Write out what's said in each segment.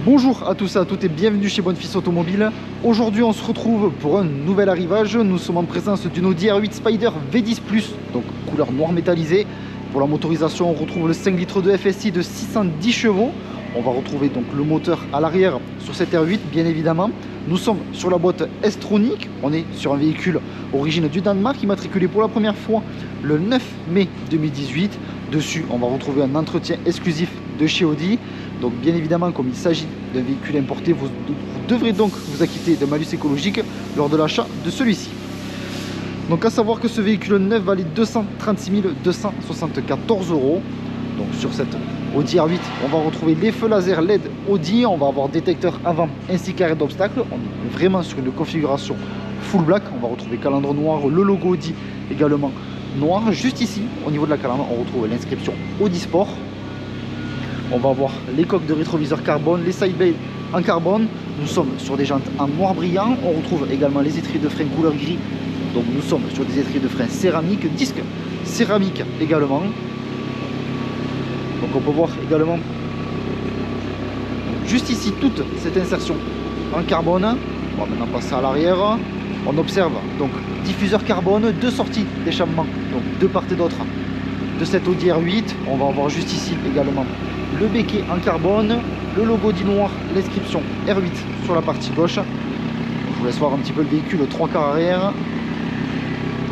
Bonjour à tous et à toutes et bienvenue chez Bonfils Automobile. Aujourd'hui on se retrouve pour un nouvel arrivage. Nous sommes en présence d'une Audi R8 Spider V10+, donc couleur noir métallisé. Pour la motorisation on retrouve le 5 litres de FSI de 610 chevaux. On va retrouver donc le moteur à l'arrière sur cette R8 bien évidemment. Nous sommes sur la boîte S-Tronic. On est sur un véhicule origine du Danemark, immatriculé pour la première fois le 9 mai 2018. Dessus on va retrouver un entretien exclusif de chez Audi. Donc bien évidemment, comme il s'agit d'un véhicule importé, vous devrez donc vous acquitter de malus écologique lors de l'achat de celui-ci. Donc à savoir que ce véhicule neuf valait 236 274 €. Donc sur cette Audi R8, on va retrouver les feux laser LED Audi, on va avoir détecteur avant ainsi qu'arrêt d'obstacle. On est vraiment sur une configuration full black. On va retrouver calandre noir, le logo Audi également noir. Juste ici, au niveau de la calandre, on retrouve l'inscription Audi Sport. On va avoir les coques de rétroviseur carbone, les sideblades en carbone. Nous sommes sur des jantes en noir brillant. On retrouve également les étriers de frein couleur gris. Donc nous sommes sur des étriers de frein céramique, disque céramique également. Donc on peut voir également juste ici toute cette insertion en carbone. On va maintenant passer à l'arrière. On observe donc diffuseur carbone, deux sorties d'échappement, donc de part et d'autre de cette Audi R8. On va avoir juste ici également le béquet en carbone, le logo dit noir, l'inscription R8 sur la partie gauche. Je vous laisse voir un petit peu le véhicule 3 quarts arrière.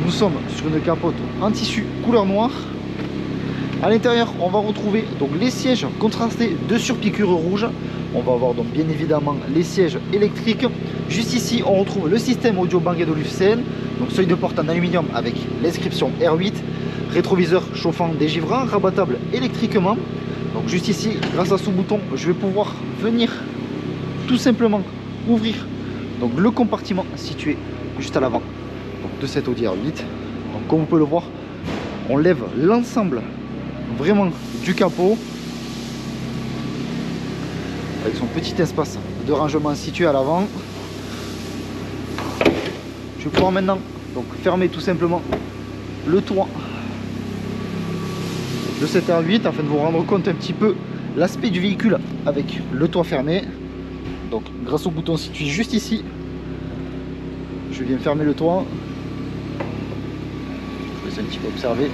Nous sommes sur une capote en tissu couleur noire. À l'intérieur, on va retrouver donc les sièges contrastés de surpiqûre rouge. On va avoir donc bien évidemment les sièges électriques. Juste ici, on retrouve le système audio Bang & Olufsen, donc seuil de porte en aluminium avec l'inscription R8, rétroviseur chauffant dégivrant, rabattable électriquement. Donc juste ici, grâce à ce bouton, je vais pouvoir venir tout simplement ouvrir donc le compartiment situé juste à l'avant de cette Audi R8. Donc comme vous pouvez le voir, on lève l'ensemble vraiment du capot avec son petit espace de rangement situé à l'avant. Je vais pouvoir maintenant donc fermer tout simplement le toit de cette R8 afin de vous rendre compte un petit peu l'aspect du véhicule avec le toit fermé. Donc grâce au bouton situé juste ici, je viens fermer le toit. Je vous laisse un petit peu observer.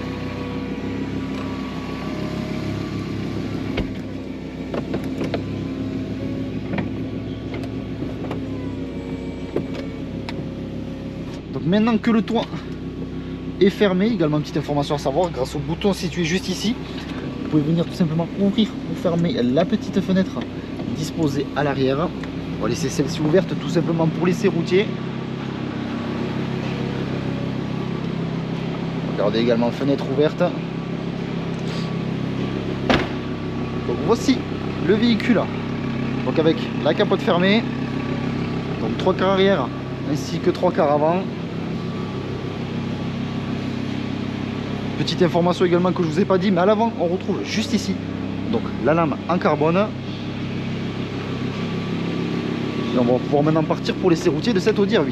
Donc maintenant que le toit est fermé, également petite information à savoir, grâce au bouton situé juste ici, vous pouvez venir tout simplement ouvrir ou fermer la petite fenêtre disposée à l'arrière. On va laisser celle-ci ouverte tout simplement pour laisser routier. Regardez également fenêtre ouverte. Donc voici le véhicule, donc avec la capote fermée, donc 3 quarts arrière ainsi que 3 quarts avant. Petite information également que je vous ai pas dit, mais à l'avant on retrouve juste ici donc la lame en carbone. Et on va pouvoir maintenant partir pour l'essai routier de cette Audi R8.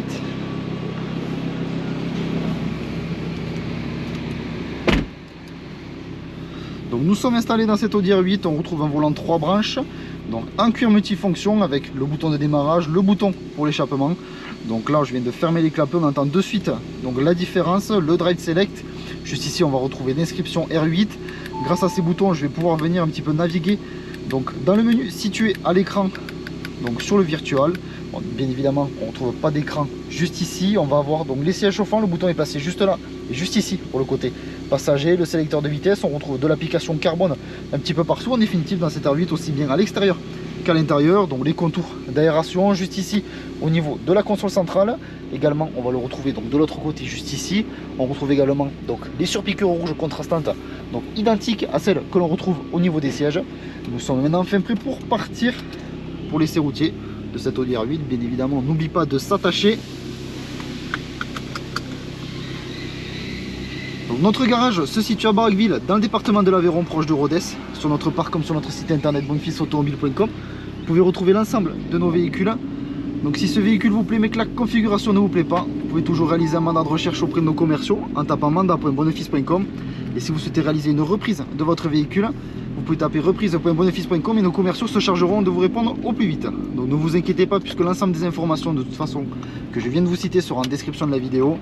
Donc nous sommes installés dans cette Audi R8, on retrouve un volant 3 branches, donc en cuir multifonction avec le bouton de démarrage, le bouton pour l'échappement. Donc là je viens de fermer les clapets, on entend de suite donc la différence, le drive select. Juste ici on va retrouver l'inscription R8. Grâce à ces boutons je vais pouvoir venir un petit peu naviguer donc dans le menu situé à l'écran, donc sur le virtual. Bon, bien évidemment on ne retrouve pas d'écran juste ici. On va avoir donc les sièges chauffants, le bouton est placé juste là et juste ici pour le côté passager, le sélecteur de vitesse. On retrouve de l'application carbone un petit peu partout en définitive dans cette R8, aussi bien à l'extérieur qu'à l'intérieur. Donc les contours d'aération juste ici au niveau de la console centrale. Également on va le retrouver donc de l'autre côté juste ici. On retrouve également donc les surpiqûres rouges contrastantes, donc identiques à celles que l'on retrouve au niveau des sièges. Nous sommes maintenant enfin prêts pour partir pour l'essai routier de cette Audi R8. Bien évidemment n'oublie pas de s'attacher. Donc notre garage se situe à Barraqueville dans le département de l'Aveyron, proche de Rodez. Sur notre parc comme sur notre site internet bonfilsautomobile.com, vous pouvez retrouver l'ensemble de nos véhicules. Donc si ce véhicule vous plaît mais que la configuration ne vous plaît pas, vous pouvez toujours réaliser un mandat de recherche auprès de nos commerciaux en tapant mandat.bonfils.com. Et si vous souhaitez réaliser une reprise de votre véhicule, vous pouvez taper reprise.bonefice.com et nos commerciaux se chargeront de vous répondre au plus vite. Donc ne vous inquiétez pas puisque l'ensemble des informations de toute façon que je viens de vous citer sera en description de la vidéo.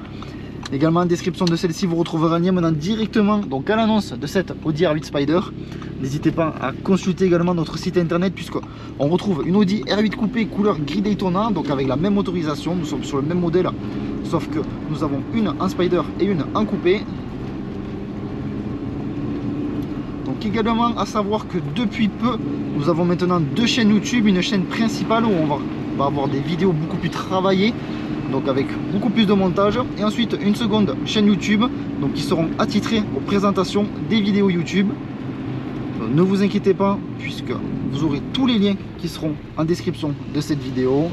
Également en description de celle-ci vous retrouverez un lien menant directement donc à l'annonce de cette Audi R8 Spider. N'hésitez pas à consulter également notre site internet puisque on retrouve une Audi R8 coupé couleur gris Daytona, donc avec la même motorisation, nous sommes sur le même modèle sauf que nous avons une en Spider et une en coupé. Donc également à savoir que depuis peu nous avons maintenant deux chaînes YouTube, une chaîne principale où on va avoir des vidéos beaucoup plus travaillées, donc avec beaucoup plus de montage, et ensuite une seconde chaîne YouTube donc qui seront attitrées aux présentations des vidéos YouTube. Donc, ne vous inquiétez pas puisque vous aurez tous les liens qui seront en description de cette vidéo.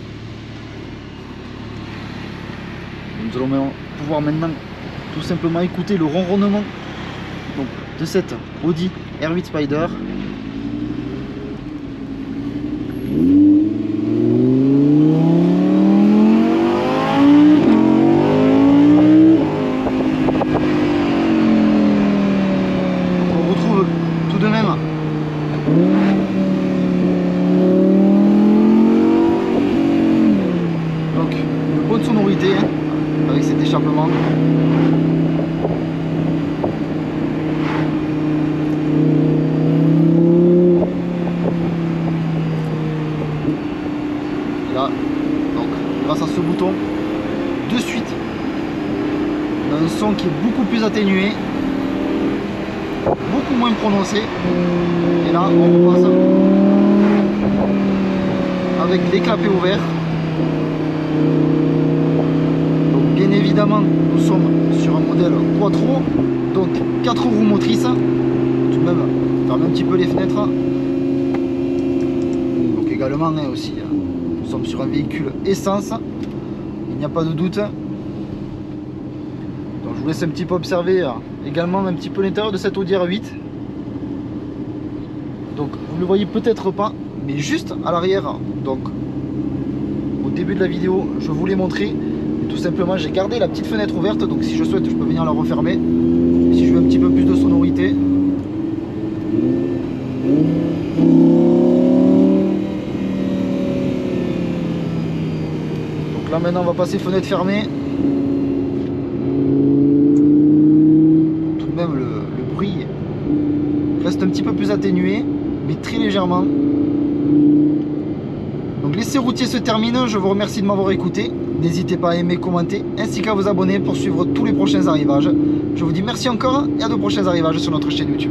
Nous allons pouvoir maintenant tout simplement écouter le ronronnement donc, de cette Audi R8 Spider. On retrouve tout de même donc une bonne sonorité avec cet échappement. Là, donc grâce à ce bouton, de suite, on a un son qui est beaucoup plus atténué, beaucoup moins prononcé. Et là, on repasse avec les clapets ouverts. Donc, bien évidemment, nous sommes sur un modèle Quattro, donc 4 roues motrices. Tout de même, fermer un petit peu les fenêtres. Donc également aussi. Nous sommes sur un véhicule essence, il n'y a pas de doute. Donc je vous laisse un petit peu observer également un petit peu l'intérieur de cette Audi R8. Donc vous ne le voyez peut-être pas, mais juste à l'arrière, donc au début de la vidéo, je vous l'ai montré. Et tout simplement j'ai gardé la petite fenêtre ouverte, donc si je souhaite je peux venir la refermer. Et si je veux un petit peu plus de sonorité. Là maintenant on va passer fenêtre fermée. Tout de même le bruit reste un petit peu plus atténué, mais très légèrement. Donc l'essai routier se termine, je vous remercie de m'avoir écouté. N'hésitez pas à aimer, commenter, ainsi qu'à vous abonner pour suivre tous les prochains arrivages. Je vous dis merci encore et à de prochains arrivages sur notre chaîne YouTube.